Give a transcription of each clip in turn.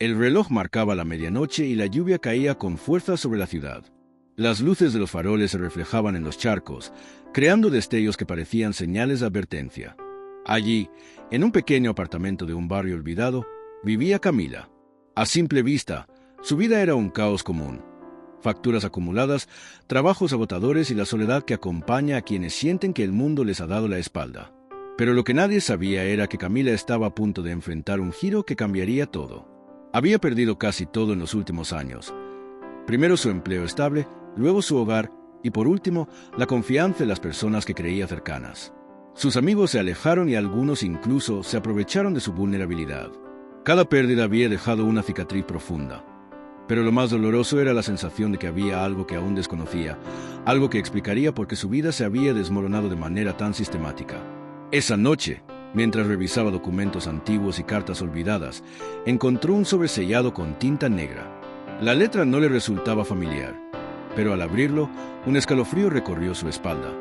El reloj marcaba la medianoche y la lluvia caía con fuerza sobre la ciudad. Las luces de los faroles se reflejaban en los charcos, creando destellos que parecían señales de advertencia. Allí, en un pequeño apartamento de un barrio olvidado, vivía Camila. A simple vista, su vida era un caos común. Facturas acumuladas, trabajos agotadores y la soledad que acompaña a quienes sienten que el mundo les ha dado la espalda. Pero lo que nadie sabía era que Camila estaba a punto de enfrentar un giro que cambiaría todo. Había perdido casi todo en los últimos años. Primero su empleo estable, luego su hogar y por último la confianza en las personas que creía cercanas. Sus amigos se alejaron y algunos incluso se aprovecharon de su vulnerabilidad. Cada pérdida había dejado una cicatriz profunda. Pero lo más doloroso era la sensación de que había algo que aún desconocía, algo que explicaría por qué su vida se había desmoronado de manera tan sistemática. Esa noche, mientras revisaba documentos antiguos y cartas olvidadas, encontró un sobre sellado con tinta negra. La letra no le resultaba familiar, pero al abrirlo, un escalofrío recorrió su espalda.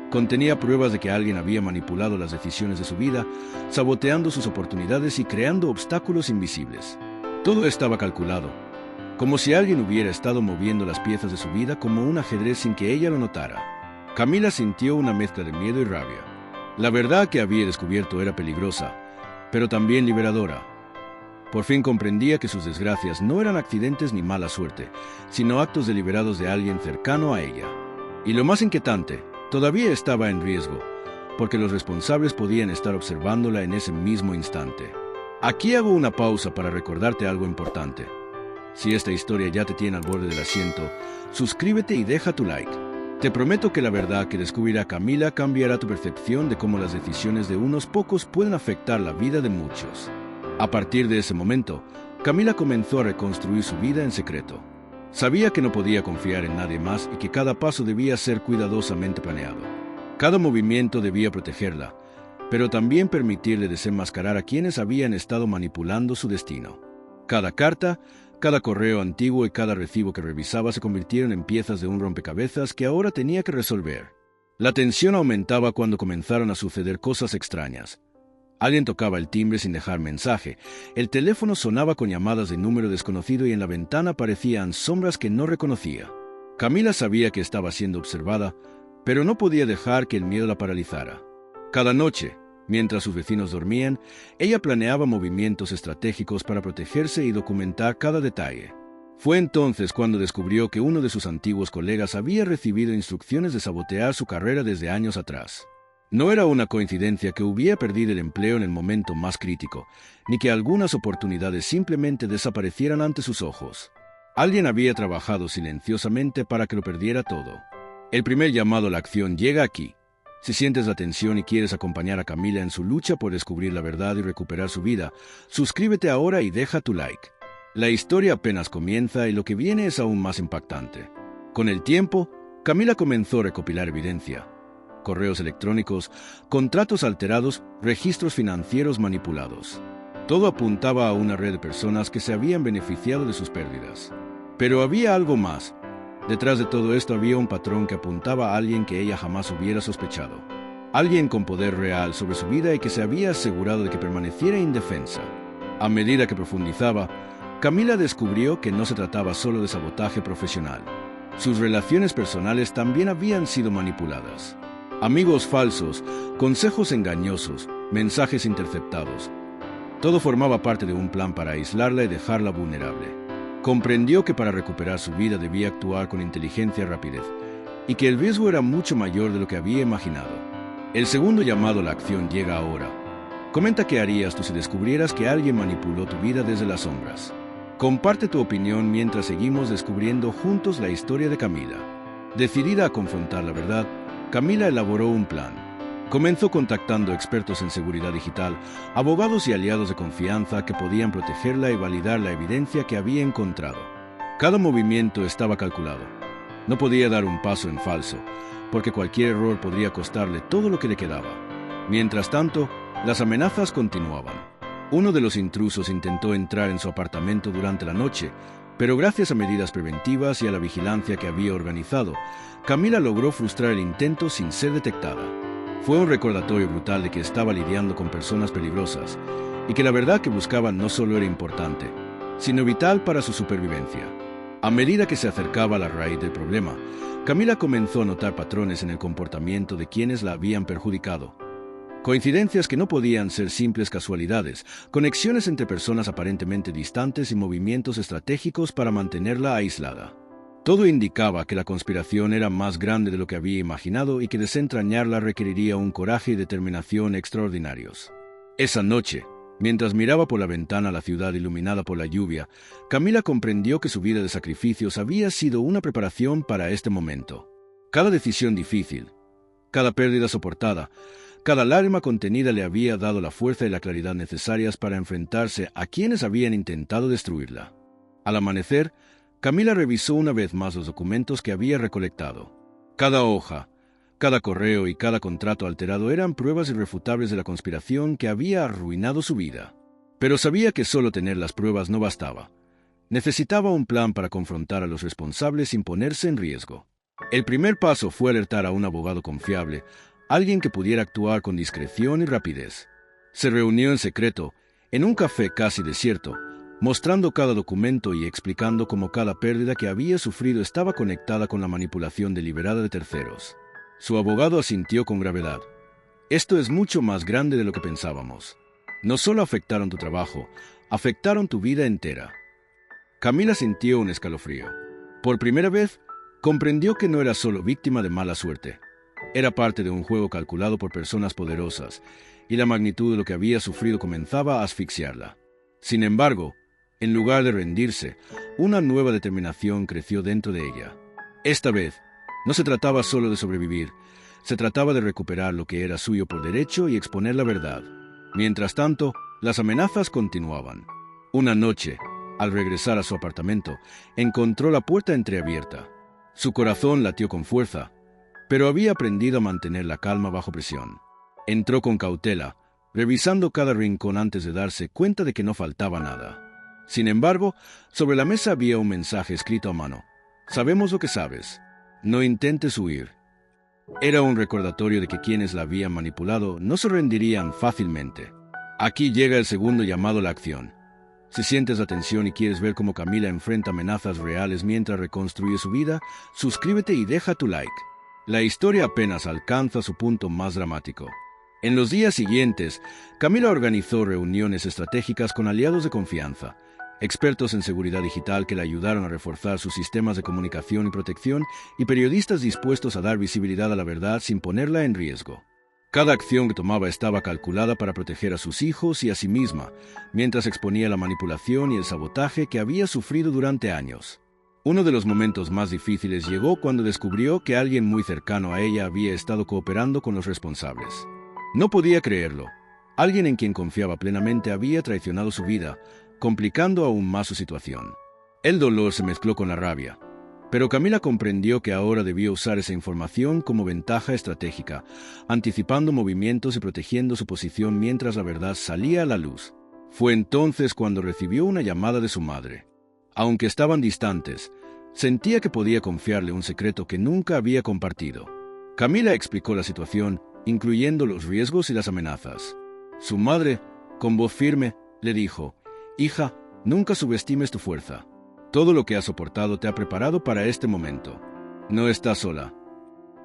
Contenía pruebas de que alguien había manipulado las decisiones de su vida, saboteando sus oportunidades y creando obstáculos invisibles. Todo estaba calculado, como si alguien hubiera estado moviendo las piezas de su vida como un ajedrez sin que ella lo notara. Camila sintió una mezcla de miedo y rabia. La verdad que había descubierto era peligrosa, pero también liberadora. Por fin comprendía que sus desgracias no eran accidentes ni mala suerte, sino actos deliberados de alguien cercano a ella. Y lo más inquietante, todavía estaba en riesgo, porque los responsables podían estar observándola en ese mismo instante. Aquí hago una pausa para recordarte algo importante. Si esta historia ya te tiene al borde del asiento, suscríbete y deja tu like. Te prometo que la verdad que descubrirá Camila cambiará tu percepción de cómo las decisiones de unos pocos pueden afectar la vida de muchos. A partir de ese momento, Camila comenzó a reconstruir su vida en secreto. Sabía que no podía confiar en nadie más y que cada paso debía ser cuidadosamente planeado. Cada movimiento debía protegerla, pero también permitirle desenmascarar a quienes habían estado manipulando su destino. Cada carta, cada correo antiguo y cada recibo que revisaba se convirtieron en piezas de un rompecabezas que ahora tenía que resolver. La tensión aumentaba cuando comenzaron a suceder cosas extrañas. Alguien tocaba el timbre sin dejar mensaje, el teléfono sonaba con llamadas de número desconocido y en la ventana aparecían sombras que no reconocía. Camila sabía que estaba siendo observada, pero no podía dejar que el miedo la paralizara. Cada noche, mientras sus vecinos dormían, ella planeaba movimientos estratégicos para protegerse y documentar cada detalle. Fue entonces cuando descubrió que uno de sus antiguos colegas había recibido instrucciones de sabotear su carrera desde años atrás. No era una coincidencia que hubiera perdido el empleo en el momento más crítico, ni que algunas oportunidades simplemente desaparecieran ante sus ojos. Alguien había trabajado silenciosamente para que lo perdiera todo. El primer llamado a la acción llega aquí. Si sientes la tensión y quieres acompañar a Camila en su lucha por descubrir la verdad y recuperar su vida, suscríbete ahora y deja tu like. La historia apenas comienza y lo que viene es aún más impactante. Con el tiempo, Camila comenzó a recopilar evidencia. Correos electrónicos, contratos alterados, registros financieros manipulados. Todo apuntaba a una red de personas que se habían beneficiado de sus pérdidas. Pero había algo más. Detrás de todo esto había un patrón que apuntaba a alguien que ella jamás hubiera sospechado. Alguien con poder real sobre su vida y que se había asegurado de que permaneciera indefensa. A medida que profundizaba, Camila descubrió que no se trataba solo de sabotaje profesional. Sus relaciones personales también habían sido manipuladas. Amigos falsos, consejos engañosos, mensajes interceptados. Todo formaba parte de un plan para aislarla y dejarla vulnerable. Comprendió que para recuperar su vida debía actuar con inteligencia y rapidez, y que el riesgo era mucho mayor de lo que había imaginado. El segundo llamado a la acción llega ahora. Comenta qué harías tú si descubrieras que alguien manipuló tu vida desde las sombras. Comparte tu opinión mientras seguimos descubriendo juntos la historia de Camila. Decidida a confrontar la verdad, Camila elaboró un plan. Comenzó contactando expertos en seguridad digital, abogados y aliados de confianza que podían protegerla y validar la evidencia que había encontrado. Cada movimiento estaba calculado. No podía dar un paso en falso, porque cualquier error podría costarle todo lo que le quedaba. Mientras tanto, las amenazas continuaban. Uno de los intrusos intentó entrar en su apartamento durante la noche, pero gracias a medidas preventivas y a la vigilancia que había organizado, Camila logró frustrar el intento sin ser detectada. Fue un recordatorio brutal de que estaba lidiando con personas peligrosas y que la verdad que buscaban no solo era importante, sino vital para su supervivencia. A medida que se acercaba a la raíz del problema, Camila comenzó a notar patrones en el comportamiento de quienes la habían perjudicado. Coincidencias que no podían ser simples casualidades, conexiones entre personas aparentemente distantes y movimientos estratégicos para mantenerla aislada. Todo indicaba que la conspiración era más grande de lo que había imaginado y que desentrañarla requeriría un coraje y determinación extraordinarios. Esa noche, mientras miraba por la ventana la ciudad iluminada por la lluvia, Camila comprendió que su vida de sacrificios había sido una preparación para este momento. Cada decisión difícil, cada pérdida soportada, cada lágrima contenida le había dado la fuerza y la claridad necesarias para enfrentarse a quienes habían intentado destruirla. Al amanecer, Camila revisó una vez más los documentos que había recolectado. Cada hoja, cada correo y cada contrato alterado eran pruebas irrefutables de la conspiración que había arruinado su vida. Pero sabía que solo tener las pruebas no bastaba. Necesitaba un plan para confrontar a los responsables sin ponerse en riesgo. El primer paso fue alertar a un abogado confiable, alguien que pudiera actuar con discreción y rapidez. Se reunió en secreto, en un café casi desierto, mostrando cada documento y explicando cómo cada pérdida que había sufrido estaba conectada con la manipulación deliberada de terceros. Su abogado asintió con gravedad. Esto es mucho más grande de lo que pensábamos. No solo afectaron tu trabajo, afectaron tu vida entera. Camila sintió un escalofrío. Por primera vez, comprendió que no era solo víctima de mala suerte. Era parte de un juego calculado por personas poderosas, y la magnitud de lo que había sufrido comenzaba a asfixiarla. Sin embargo, en lugar de rendirse, una nueva determinación creció dentro de ella. Esta vez, no se trataba solo de sobrevivir, se trataba de recuperar lo que era suyo por derecho y exponer la verdad. Mientras tanto, las amenazas continuaban. Una noche, al regresar a su apartamento, encontró la puerta entreabierta. Su corazón latió con fuerza, pero había aprendido a mantener la calma bajo presión. Entró con cautela, revisando cada rincón antes de darse cuenta de que no faltaba nada. Sin embargo, sobre la mesa había un mensaje escrito a mano. Sabemos lo que sabes. No intentes huir. Era un recordatorio de que quienes la habían manipulado no se rendirían fácilmente. Aquí llega el segundo llamado a la acción. Si sientes la tensión y quieres ver cómo Camila enfrenta amenazas reales mientras reconstruye su vida, suscríbete y deja tu like. La historia apenas alcanza su punto más dramático. En los días siguientes, Camila organizó reuniones estratégicas con aliados de confianza, expertos en seguridad digital que le ayudaron a reforzar sus sistemas de comunicación y protección, y periodistas dispuestos a dar visibilidad a la verdad sin ponerla en riesgo. Cada acción que tomaba estaba calculada para proteger a sus hijos y a sí misma, mientras exponía la manipulación y el sabotaje que había sufrido durante años. Uno de los momentos más difíciles llegó cuando descubrió que alguien muy cercano a ella había estado cooperando con los responsables. No podía creerlo. Alguien en quien confiaba plenamente había traicionado su vida, complicando aún más su situación. El dolor se mezcló con la rabia, pero Camila comprendió que ahora debía usar esa información como ventaja estratégica, anticipando movimientos y protegiendo su posición mientras la verdad salía a la luz. Fue entonces cuando recibió una llamada de su madre. Aunque estaban distantes, sentía que podía confiarle un secreto que nunca había compartido. Camila explicó la situación, incluyendo los riesgos y las amenazas. Su madre, con voz firme, le dijo: «Hija, nunca subestimes tu fuerza. Todo lo que has soportado te ha preparado para este momento. No estás sola».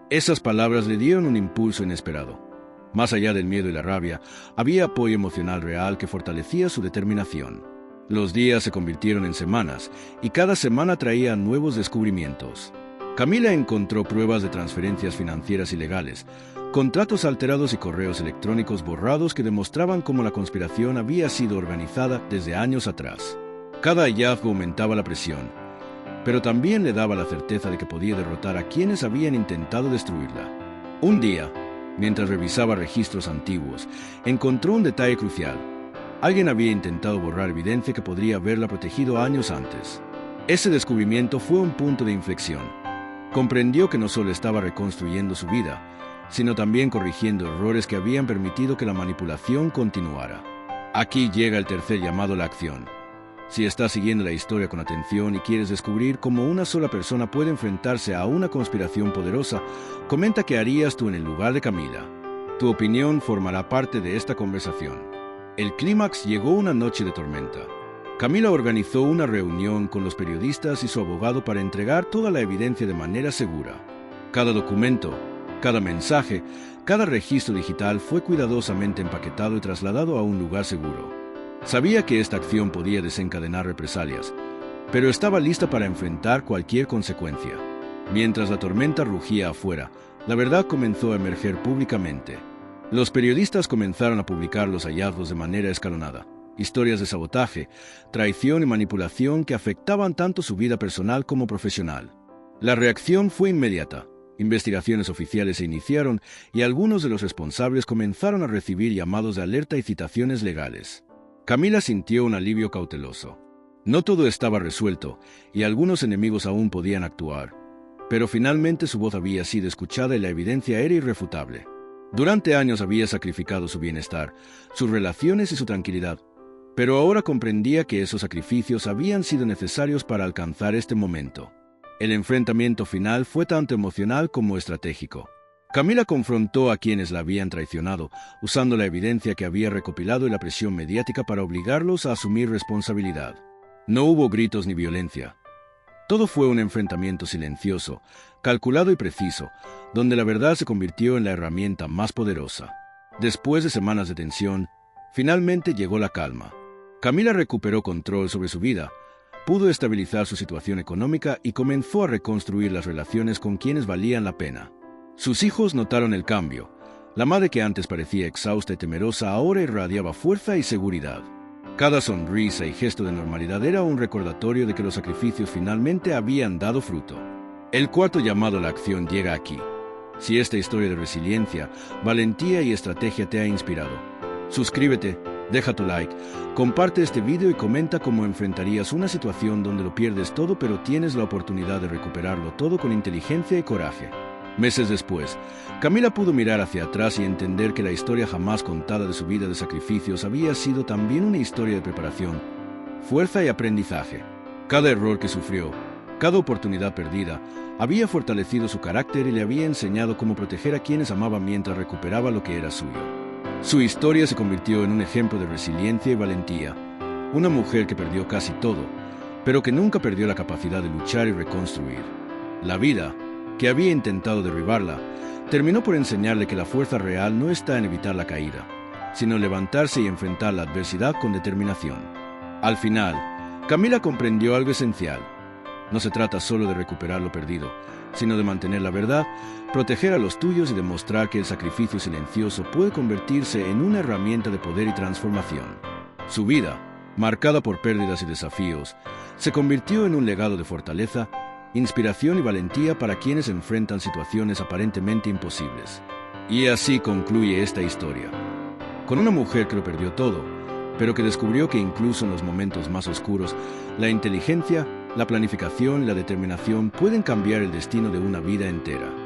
Esas palabras le dieron un impulso inesperado. Más allá del miedo y la rabia, había apoyo emocional real que fortalecía su determinación. Los días se convirtieron en semanas, y cada semana traía nuevos descubrimientos. Camila encontró pruebas de transferencias financieras ilegales, contratos alterados y correos electrónicos borrados que demostraban cómo la conspiración había sido organizada desde años atrás. Cada hallazgo aumentaba la presión, pero también le daba la certeza de que podía derrotar a quienes habían intentado destruirla. Un día, mientras revisaba registros antiguos, encontró un detalle crucial. Alguien había intentado borrar evidencia que podría haberla protegido años antes. Ese descubrimiento fue un punto de inflexión. Comprendió que no solo estaba reconstruyendo su vida, sino también corrigiendo errores que habían permitido que la manipulación continuara. Aquí llega el tercer llamado a la acción. Si estás siguiendo la historia con atención y quieres descubrir cómo una sola persona puede enfrentarse a una conspiración poderosa, comenta qué harías tú en el lugar de Camila. Tu opinión formará parte de esta conversación. El clímax llegó una noche de tormenta. Camila organizó una reunión con los periodistas y su abogado para entregar toda la evidencia de manera segura. Cada documento, cada mensaje, cada registro digital fue cuidadosamente empaquetado y trasladado a un lugar seguro. Sabía que esta acción podía desencadenar represalias, pero estaba lista para enfrentar cualquier consecuencia. Mientras la tormenta rugía afuera, la verdad comenzó a emerger públicamente. Los periodistas comenzaron a publicar los hallazgos de manera escalonada. Historias de sabotaje, traición y manipulación que afectaban tanto su vida personal como profesional. La reacción fue inmediata. Investigaciones oficiales se iniciaron y algunos de los responsables comenzaron a recibir llamados de alerta y citaciones legales. Camila sintió un alivio cauteloso. No todo estaba resuelto y algunos enemigos aún podían actuar, pero finalmente su voz había sido escuchada y la evidencia era irrefutable. Durante años había sacrificado su bienestar, sus relaciones y su tranquilidad, pero ahora comprendía que esos sacrificios habían sido necesarios para alcanzar este momento. El enfrentamiento final fue tanto emocional como estratégico. Camila confrontó a quienes la habían traicionado, usando la evidencia que había recopilado y la presión mediática para obligarlos a asumir responsabilidad. No hubo gritos ni violencia. Todo fue un enfrentamiento silencioso, calculado y preciso, donde la verdad se convirtió en la herramienta más poderosa. Después de semanas de tensión, finalmente llegó la calma. Camila recuperó control sobre su vida, pudo estabilizar su situación económica y comenzó a reconstruir las relaciones con quienes valían la pena. Sus hijos notaron el cambio. La madre que antes parecía exhausta y temerosa ahora irradiaba fuerza y seguridad. Cada sonrisa y gesto de normalidad era un recordatorio de que los sacrificios finalmente habían dado fruto. El cuarto llamado a la acción llega aquí. Si esta historia de resiliencia, valentía y estrategia te ha inspirado, suscríbete, deja tu like, comparte este video y comenta cómo enfrentarías una situación donde lo pierdes todo pero tienes la oportunidad de recuperarlo todo con inteligencia y coraje. Meses después, Camila pudo mirar hacia atrás y entender que la historia jamás contada de su vida de sacrificios había sido también una historia de preparación, fuerza y aprendizaje. Cada error que sufrió, cada oportunidad perdida, había fortalecido su carácter y le había enseñado cómo proteger a quienes amaba mientras recuperaba lo que era suyo. Su historia se convirtió en un ejemplo de resiliencia y valentía. Una mujer que perdió casi todo, pero que nunca perdió la capacidad de luchar y reconstruir. La vida, que había intentado derribarla, terminó por enseñarle que la fuerza real no está en evitar la caída, sino en levantarse y enfrentar la adversidad con determinación. Al final, Camila comprendió algo esencial. No se trata solo de recuperar lo perdido, sino de mantener la verdad, proteger a los tuyos y demostrar que el sacrificio silencioso puede convertirse en una herramienta de poder y transformación. Su vida, marcada por pérdidas y desafíos, se convirtió en un legado de fortaleza, inspiración y valentía para quienes enfrentan situaciones aparentemente imposibles. Y así concluye esta historia, con una mujer que lo perdió todo, pero que descubrió que incluso en los momentos más oscuros, la inteligencia, la planificación y la determinación pueden cambiar el destino de una vida entera.